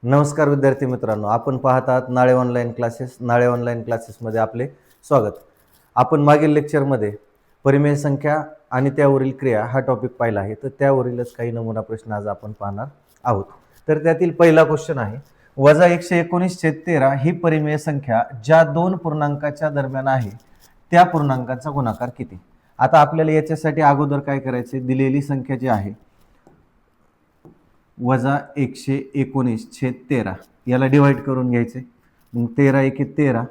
नमस्कार विद्यार्थी मित्रांनो, आपण पाहत आहात नाळे ऑनलाईन क्लासेस. नाळे ऑनलाईन क्लासेसमध्ये आपले स्वागत. आपण मागील लेक्चरमध्ये परिमेय संख्या आणि त्यावरील क्रिया हा टॉपिक पाहिला आहे, तर त्यावरीलच काही नमुना प्रश्न आज आपण पाहणार आहोत. तर त्यातील पहिला क्वेश्चन आहे, -119/13 ही परिमेय संख्या ज्या दोन पूर्णांकाच्या दरम्यान आहे त्या पूर्णांकाचा गुणाकार किती? आता आपल्याला याच्यासाठी अगोदर काय करायचे, दिलेली संख्या जी आहे -119/13 याला डिवाइड करून घ्यायचे. मग 13 एके 13,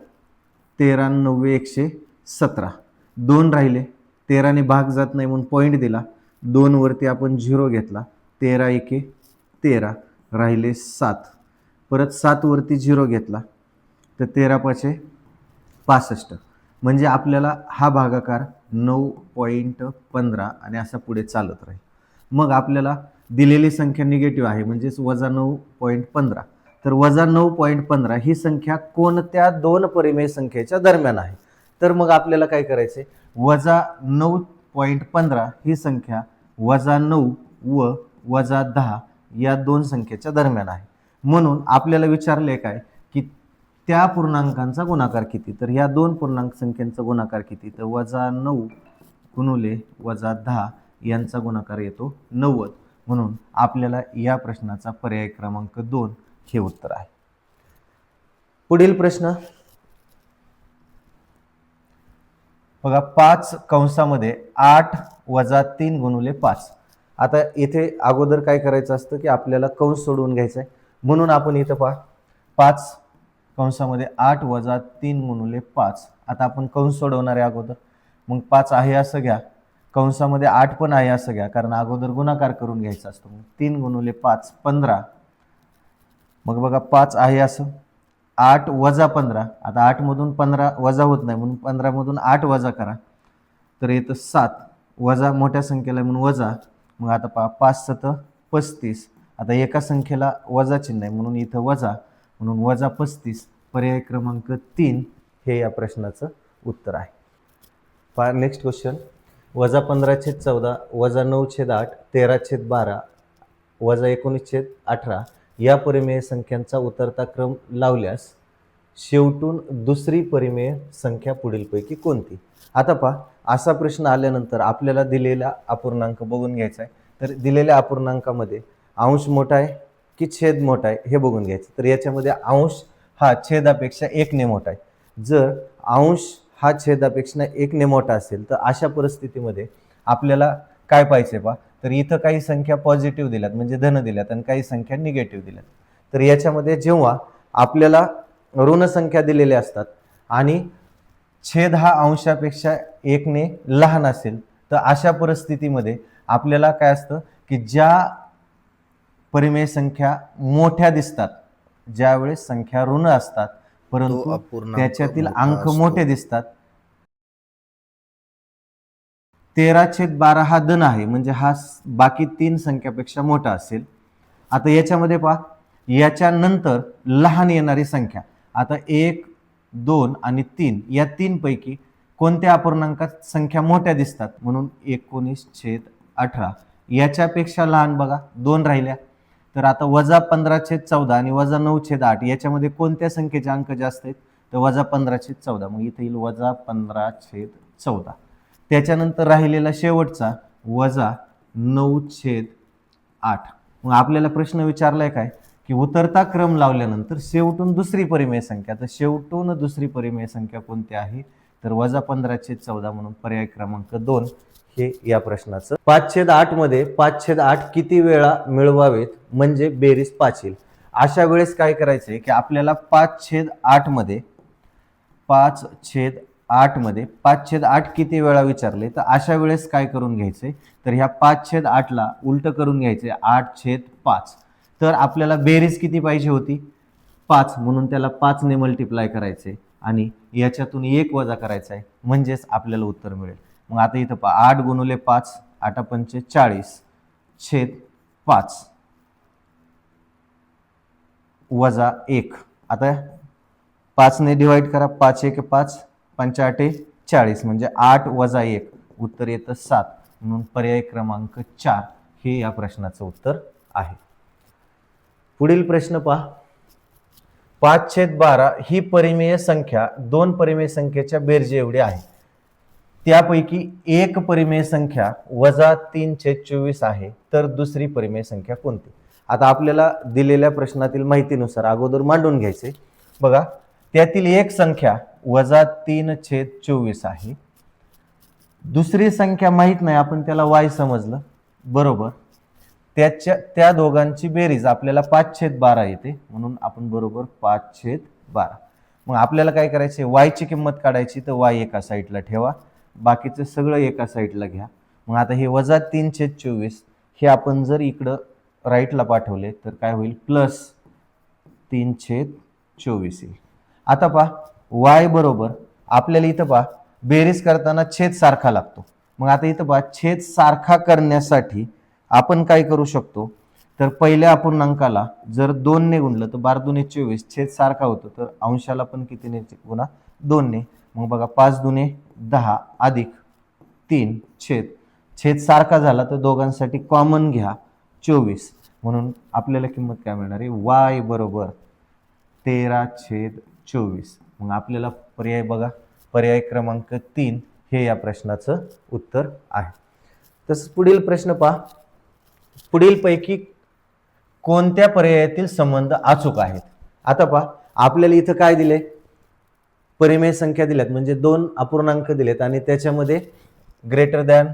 13 9 117, 2 राहिले. 13 ने भाग जात नाही म्हणून पॉईंट दिला. 2 वरती आपण 0 घेतला. 13 एके 13 राहिले 7, परत 7 वरती 0 घेतला तर 13 पाचे 65. म्हणजे आपल्याला हा भागाकार 9.15 आणि असा पुढे चालत राहील. मग आपल्याला दिलेली संख्या निगेटिव्ह आहे, म्हणजेच -9.15. तर -9.15 ही संख्या कोणत्या दोन परिमेय संख्येच्या दरम्यान आहे? तर मग आपल्याला काय करायचे, -9.15 ही संख्या -9 व -10 या दोन संख्येच्या दरम्यान आहे. म्हणून आपल्याला विचारले काय की त्या पूर्णांकांचा गुणाकार किती? तर ह्या दोन पूर्णांक संख्यांचा गुणाकार किती? तर -9 गुणिले -10 यांचा गुणाकार येतो 90. म्हणून आपल्याला या प्रश्नाचा पर्याय क्रमांक 2 हे उत्तर आहे. पुढील प्रश्न बघा, 5 कंसामध्ये 8 - 3 गुणिले 5. आता इथे अगोदर काय करायचं असतं की आपल्याला कंस सोडवून घ्यायचा आहे. म्हणून आपण इथं पहा, 5 कंसामध्ये 8 - 3 गुणिले 5. आता आपण कंस सोडवणार आहे अगोदर. मग 5 आहे असं घ्या, कंसामध्ये 8 पण आहे असं घ्या, कारण अगोदर गुणाकार करून घ्यायचा असतो. मग 3 गुणिले 5 15. मग बघा 5 आहे असं, 8 - 15. आता 8 मधून 15 वजा होत नाही, म्हणून 15 मधून 8 वजा करा तर येतं 7. वजा मोठ्या संख्येला म्हणून वजा. मग आता पहा, 5 - 7 = 35. आता एका संख्येला वजा चिन्ह आहे म्हणून इथं वजा, म्हणून -35. पर्याय क्रमांक 3 हे या प्रश्नाचं उत्तर आहे. पहा नेक्स्ट क्वेश्चन, -15/14 -9/8 13/12 -19/18 या परिमेय संख्यांचा उतरता क्रम लावल्यास शेवटून दुसरी परिमेय संख्या पुढीलपैकी कोणती? आता पहा, असा प्रश्न आल्यानंतर आपल्याला दिलेला अपूर्णांक बघून घ्यायचा आहे. तर दिलेल्या अपूर्णांकामध्ये अंश मोठा आहे की छेद मोठा आहे हे बघून घ्यायचं. तर याच्यामध्ये अंश हा छेदापेक्षा 1 ने मोठा आहे. जर अंश हा छेदापेक्षा 1 ने मोठा असेल तर अशा परिस्थितीमध्ये आपल्याला काय पाहिजे पहा, तर इथं काही संख्या पॉझिटिव्ह दिल्यात म्हणजे धन दिल्यात आणि काही संख्या निगेटिव्ह दिल्यात. तर याच्यामध्ये जेव्हा आपल्याला ऋण संख्या दिलेल्या असतात आणि छेद हा अंशापेक्षा 1 ने लहान असेल तर अशा परिस्थितीमध्ये आपल्याला काय असतं की ज्या परिमेय संख्या मोठ्या दिसतात, ज्यावेळेस संख्या ऋण असतात परंतु त्याच्यातील अंक मोठे दिसतात, 13/12 हा धन आहे म्हणजे हा बाकी 3 संख्यापेक्षा मोठा असेल. आता याच्यामध्ये पहा, याच्यानंतर लहान येणारी संख्या, आता 1 2 आणि 3 या 3 पैकी कोणत्या अपूर्णांकात संख्या मोठ्या दिसतात? म्हणून 19/18 याच्यापेक्षा लहान बघा 2 राहिल्या. तर आता -15/14 आणि -9/8 याच्यामध्ये कोणत्या संख्येचे अंक जास्त आहेत? तर -15/14. मग इथे येईल -15/14. त्याच्यानंतर राहिलेला शेवटचा -9/8. मग आपल्याला प्रश्न विचारलाय काय की उतरता क्रम लावल्यानंतर शेवटून दुसरी परिमेय संख्या, तर शेवटून दुसरी परिमेय संख्या कोणती आहे? तर -15/14. म्हणून पर्याय क्रमांक 2 हे या प्रश्नाचं. 5/8 मध्ये 5/8 किती वेळा मिळवावेत म्हणजे बेरीज 5 येईल? अशा वेळेस काय करायचंय की आपल्याला 5/8 मध्ये 5/8 किती वेळा विचारले, तर अशा वेळेस काय करून घ्यायचंय, तर ह्या 5/8 ला उलट करून घ्यायचे 8/5. तर आपल्याला बेरीज किती पाहिजे होती? 5, म्हणून त्याला 5 ने मल्टिप्लाय करायचे आणि याच्यातून 1 वजा करायचा आहे म्हणजेच आपल्याला उत्तर मिळेल. मग आता इथं 8 गुणिले 5 8 पंचे 40 छेद 5 वजा 1. आता 5 ने डिवाइड करा, 5 1 5 5 8 40 म्हणजे 8 वजा 1 उत्तर येतं 7. म्हणून पर्याय क्रमांक 4 हे या प्रश्नाचं उत्तर आहे. पुढील प्रश्न पहा. 5/12 ही परिमेय संख्या दोन परिमेय संख्येच्या बेरजे एवढी आहे. त्यापैकी एक परिमेय संख्या -3/24 आहे, तर दुसरी परिमेय संख्या कोणती? आता आपल्याला दिलेल्या प्रश्नातील माहितीनुसार अगोदर मांडून घ्यायचे. बघा, त्यातील एक संख्या -3/24 आहे. दुसरी संख्या माहित नाही, आपण त्याला y समजलं, बरोबर. त्या दोघांची बेरीज आपल्याला 5/12 येते, म्हणून आपण बरोबर 5/12. मग आपल्याला काय करायचे, y ची किंमत काढायची, तर y एका साईडला ठेवा, बाकीचं सगळं एका साईडला घ्या. मग आता हे -3/24 हे आपण जर इकडं राईटला पाठवले तर काय होईल, +3/24 येईल. आता पहा, y बरोबर आपल्याला इथं पहा बेरीज करताना छेद सारखा लागतो. मग आता इथं पहा, छेद सारखा करण्यासाठी आपण काय करू शकतो, तर पहिल्या अपूर्णांकाला जर 2 ने गुणलं तर 12×2 = 24, छेद सारखा होतो, तर अंशाला पण कितीने गुणा, 2 ने. मग बघा 5×2 = 10 अधिक 3 छेद सारखा झाला तर दोघांसाठी कॉमन घ्या 24, म्हणून आपल्याला किंमत काय मिळणार आहे, y बरोबर 13/24. मग आपल्याला पर्याय बघा, पर्याय क्रमांक 3 हे या प्रश्नाचं उत्तर आहे. तसंच पुढील प्रश्न पहा. पुढील पैकी कोणत्या पर्यायातील संबंध अचूक आहेत? आता पहा, आपल्याला इथं काय दिले, परिमेय संख्या दिल्यात, म्हणजे 2 अपूर्णांक दिलेत आणि त्याच्यामध्ये ग्रेटर दॅन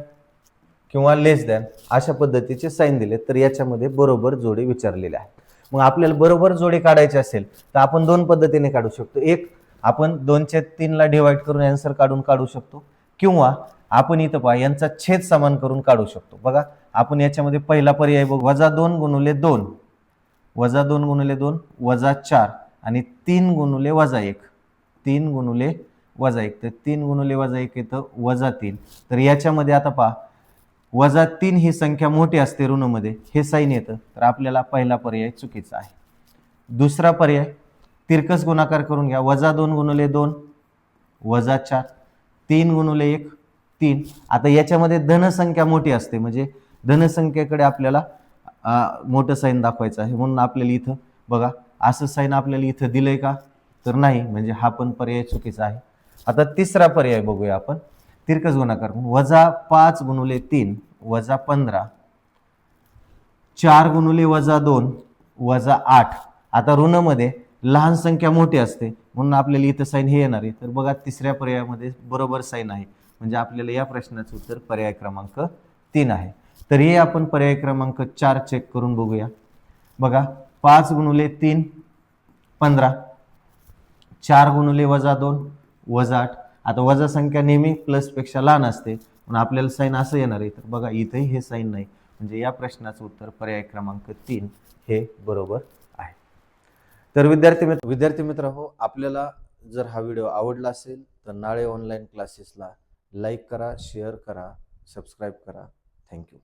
किंवा लेस दॅन अशा पद्धतीचे साईन दिलेत, तर याच्यामध्ये बरोबर जोडी विचारलेले आहेत. मग आपल्याला बरोबर जोडी काढायची असेल तर आपण दोन पद्धतीने काढू शकतो. एक, आपण 2/3 ला डिवाइड करून आन्सर काढू शकतो, किंवा आपण इथं पहा यांचा छेद समान करून काढू शकतो. बघा, आपण याच्यामध्ये पहिला पर्याय बघू, -2 × 2, -2 × 2 -4 आणि 3 × -1, 3 × -1, तर 3 × -1 येतं -3. तर याच्यामध्ये आता पहा, -3 ही संख्या मोठी असते ऋणमध्ये, हे साईन येतं, तर आपल्याला पहिला पर्याय चुकीचा आहे. दुसरा पर्याय, तिरकस गुणाकार करून घ्या, -2 × 2 -4, 3 × 1 3. आता याच्यामध्ये धनसंख्या मोठी असते, म्हणजे धनसंख्येकडे आपल्याला मोठं साईन दाखवायचं आहे, म्हणून आपल्याला इथं बघा असं साईन आपल्याला इथं दिलंय का, तर नाही, म्हणजे हा पण पर्याय चुकीचा आहे. आता तिसरा पर्याय बघूया आपण, तिरकस गुणाकार, -5 × 3 -15, 4 × -2 -8. आता ऋणामध्ये लहान संख्या मोठी असते, म्हणून आपल्याला इथं साईन हे येणार आहे, तर बघा तिसऱ्या पर्यायामध्ये बरोबर साईन आहे, म्हणजे आपल्याला या प्रश्नाचं उत्तर पर्याय क्रमांक 3 आहे. तर हे आपण पर्याय क्रमांक 4 चेक करून बघूया. बघा, 5 × 3 15, 4 × -2 -8. आता वजा संख्या नेहमी प्लस पेक्षा लहान असते, म्हणून आपल्याला साईन असं येणार आहे, तर बघा इथंही हे साईन नाही, म्हणजे या प्रश्नाचं उत्तर पर्याय क्रमांक 3 हे बरोबर आहे. तर विद्यार्थी मित्र हो, आपल्याला जर हा व्हिडिओ आवडला असेल तर नाळे ऑनलाईन क्लासेसला लाईक करा, शेअर करा, सबस्क्राईब करा. थँक्यू.